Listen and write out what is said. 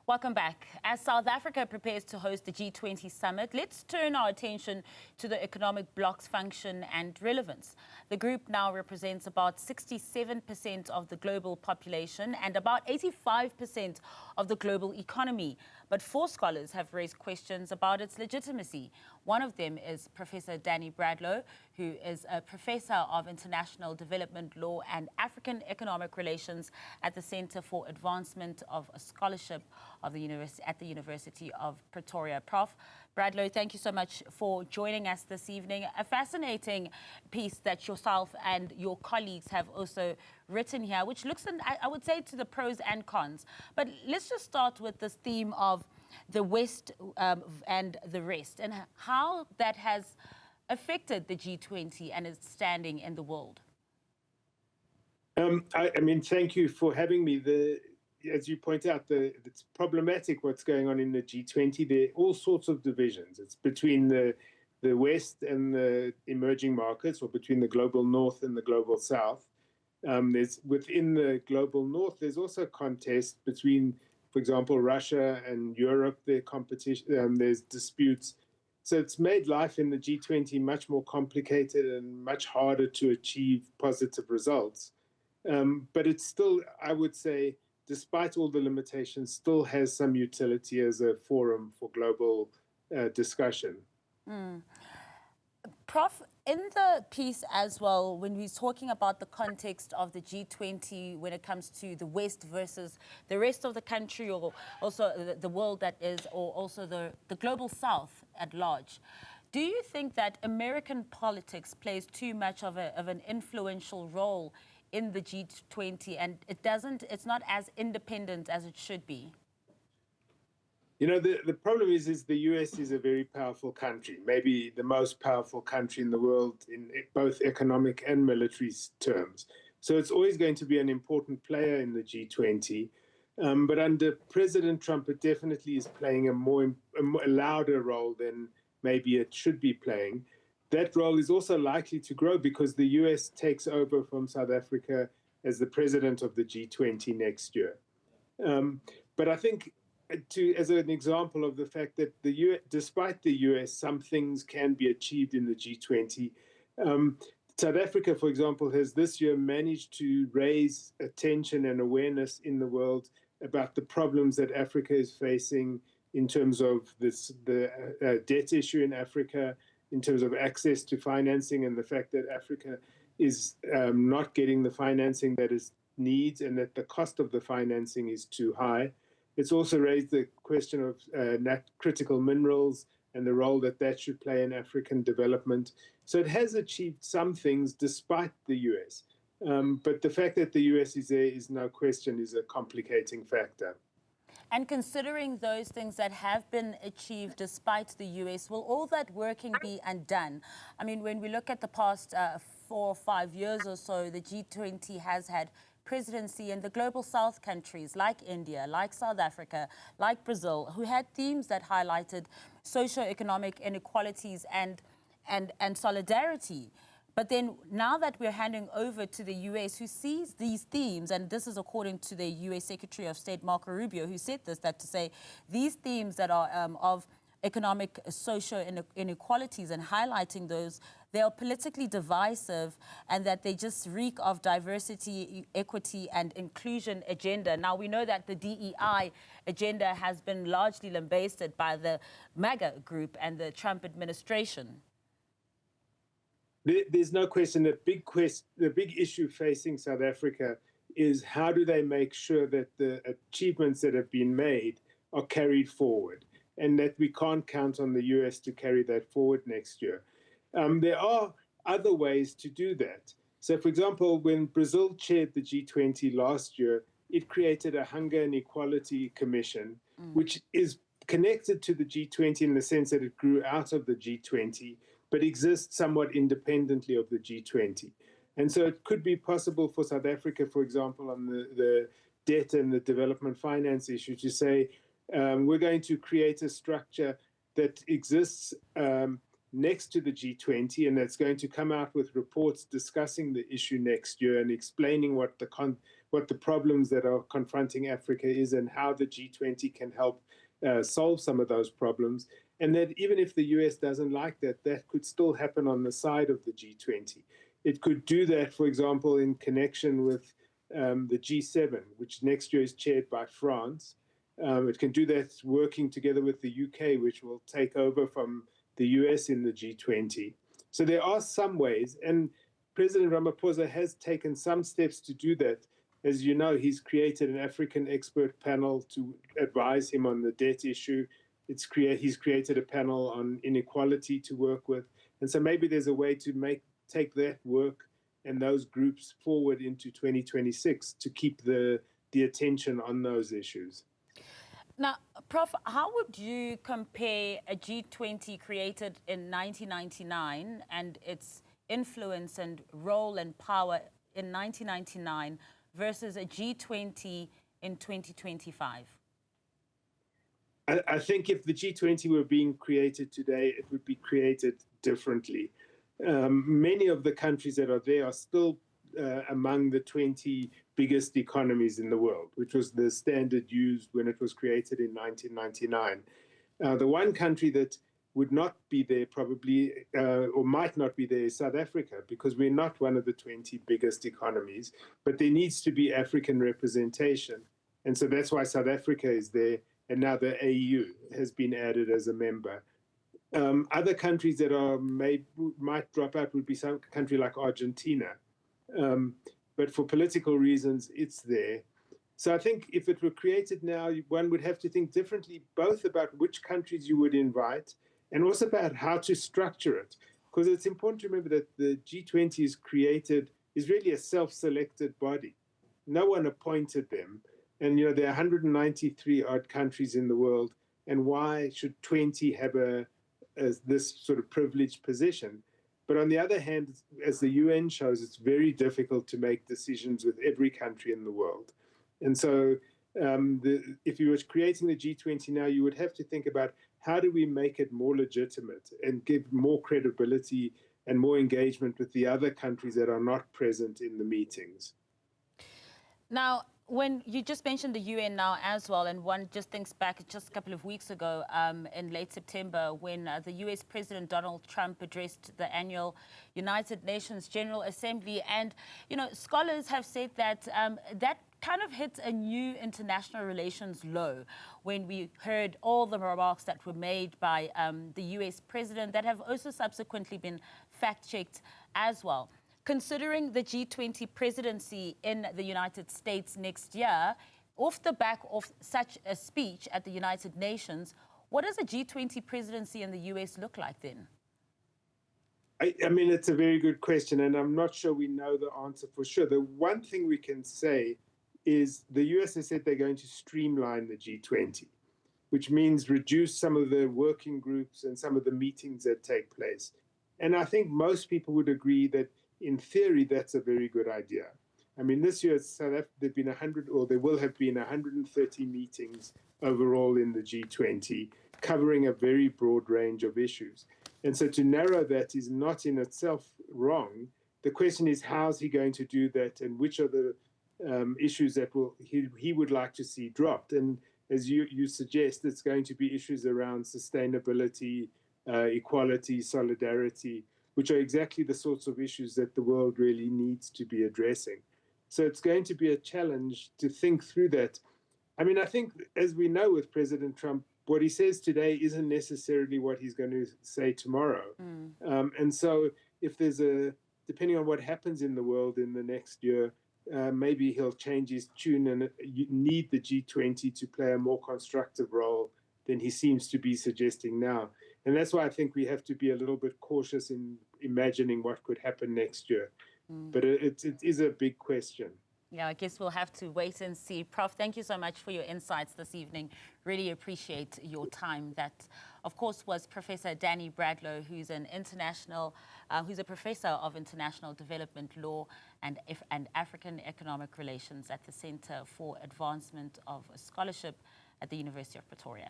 Welcome back. As South Africa prepares to host the G20 summit, let's turn our attention to the economic bloc's function and relevance. The group now represents about 67% of the global population and about 85% of the global economy. But 4 scholars have raised questions about its legitimacy. One of them is Professor Danny Bradlow, who is a professor of international development law and African economic relations at the Center for Advancement of Scholarship of the at the University of Pretoria. Prof. Bradlow, thank you so much for joining us this evening. A fascinating piece that yourself and your colleagues have also written here, which looks, I would say, to the pros and cons. But let's just start with this theme of the West and the rest, and how that has affected the G20 and its standing in the world. I mean, thank you for having me. As you point out, it's problematic what's going on in the G20. There are all sorts of divisions. It's between the West and the emerging markets, or between the global North and the global South. There's within the global North, there's also a contest between, for example, Russia and Europe. Their competition, there's disputes. So it's made life in the G20 much more complicated and much harder to achieve positive results. But it's still, I would say, despite all the limitations, still has some utility as a forum for global discussion. Prof, in the piece as well, when we're talking about the context of the G20 when it comes to the West versus the rest of the country, or also the world that is, or also the global South at large, do you think that American politics plays too much of an influential role in the G20, and it's not as independent as it should be? You know, the problem is the US is a very powerful country, maybe the most powerful country in the world in both economic and military terms. So it's always going to be an important player in the G20. But under President Trump, it definitely is playing a louder role than maybe it should be playing. That role is also likely to grow because the US takes over from South Africa as the president of the G20 next year. But I think, as an example of the fact that despite the US, some things can be achieved in the G20. South Africa, for example, has this year managed to raise attention and awareness in the world about the problems that Africa is facing in terms of the debt issue in Africa, in terms of access to financing, and the fact that Africa is not getting the financing that it needs, and that the cost of the financing is too high. It's also raised the question of critical minerals and the role that should play in African development. So it has achieved some things despite the US. But the fact that the US is there is no question is a complicating factor. And considering those things that have been achieved despite the US, will all that working be undone? I mean, when we look at the past 4 or 5 years or so, the G20 has had presidency in the global South countries like India, like South Africa, like Brazil, who had themes that highlighted socio-economic inequalities and solidarity. But then now that we're handing over to the US, who sees these themes, and this is according to the US Secretary of State, Marco Rubio, who said this, that to say these themes that are of economic, social inequalities and highlighting those, they are politically divisive, and that they just reek of diversity, equity, and inclusion agenda. Now, we know that the DEI agenda has been largely lambasted by the MAGA group and the Trump administration. There's no question that the big issue facing South Africa is how do they make sure that the achievements that have been made are carried forward, and that we can't count on the US to carry that forward next year. There are other ways to do that. So, for example, when Brazil chaired the G20 last year, it created a Hunger and Equality Commission, which is connected to the G20 in the sense that it grew out of the G20, but exists somewhat independently of the G20. And so it could be possible for South Africa, for example, on the debt and the development finance issue, to say, we're going to create a structure that exists next to the G20, and that's going to come out with reports discussing the issue next year and explaining what what the problems that are confronting Africa is and how the G20 can help solve some of those problems. And that even if the US doesn't like that, that could still happen on the side of the G20. It could do that, for example, in connection with the G7, which next year is chaired by France. It can do that working together with the UK, which will take over from the US in the G20. So there are some ways, and President Ramaphosa has taken some steps to do that. As you know, he's created an African expert panel to advise him on the debt issue. He's created a panel on inequality to work with. And so maybe there's a way to take that work and those groups forward into 2026 to keep the attention on those issues. Now, Prof, how would you compare a G20 created in 1999 and its influence and role and power in 1999 versus a G20 in 2025? I think if the G20 were being created today, it would be created differently. Many of the countries that are there are still among the 20 biggest economies in the world, which was the standard used when it was created in 1999. The one country that would not be there probably, or might not be there, is South Africa, because we're not one of the 20 biggest economies, but there needs to be African representation. And so that's why South Africa is there, and now the AU has been added as a member. Other countries that might drop out would be some country like Argentina. But for political reasons, it's there. So I think if it were created now, one would have to think differently, both about which countries you would invite and also about how to structure it. Because it's important to remember that the G20 is really a self-selected body. No one appointed them. And, there are 193 odd countries in the world. And why should 20 have this sort of privileged position? But on the other hand, as the UN shows, it's very difficult to make decisions with every country in the world. And so if you were creating the G20 now, you would have to think about how do we make it more legitimate and give more credibility and more engagement with the other countries that are not present in the meetings. Now, when you just mentioned the UN now as well, and one just thinks back just a couple of weeks ago in late September when the US President Donald Trump addressed the annual United Nations General Assembly. And, scholars have said that that kind of hit a new international relations low when we heard all the remarks that were made by the US President that have also subsequently been fact-checked as well. Considering the G20 presidency in the United States next year, off the back of such a speech at the United Nations, what does a G20 presidency in the US look like then? I mean, it's a very good question, and I'm not sure we know the answer for sure. The one thing we can say is the US has said they're going to streamline the G20, which means reduce some of the working groups and some of the meetings that take place. And I think most people would agree that in theory, that's a very good idea. I mean, this year, there've been 100, or there will have been 130 meetings overall in the G20, covering a very broad range of issues. And so to narrow that is not in itself wrong. The question is, how's he going to do that, and which are the issues that he would like to see dropped? And as you suggest, it's going to be issues around sustainability, equality, solidarity, which are exactly the sorts of issues that the world really needs to be addressing. So it's going to be a challenge to think through that. I mean, I think, as we know with President Trump, what he says today isn't necessarily what he's going to say tomorrow. And so if depending on what happens in the world in the next year, maybe he'll change his tune, and you need the G20 to play a more constructive role than he seems to be suggesting now. And that's why I think we have to be a little bit cautious in imagining what could happen next year. But it is a big question. Yeah, I guess we'll have to wait and see. Prof, thank you so much for your insights this evening. Really appreciate your time. That, of course, was Professor Danny Bradlow, who's a professor of international development law and African economic relations at the Center for Advancement of Scholarship at the University of Pretoria.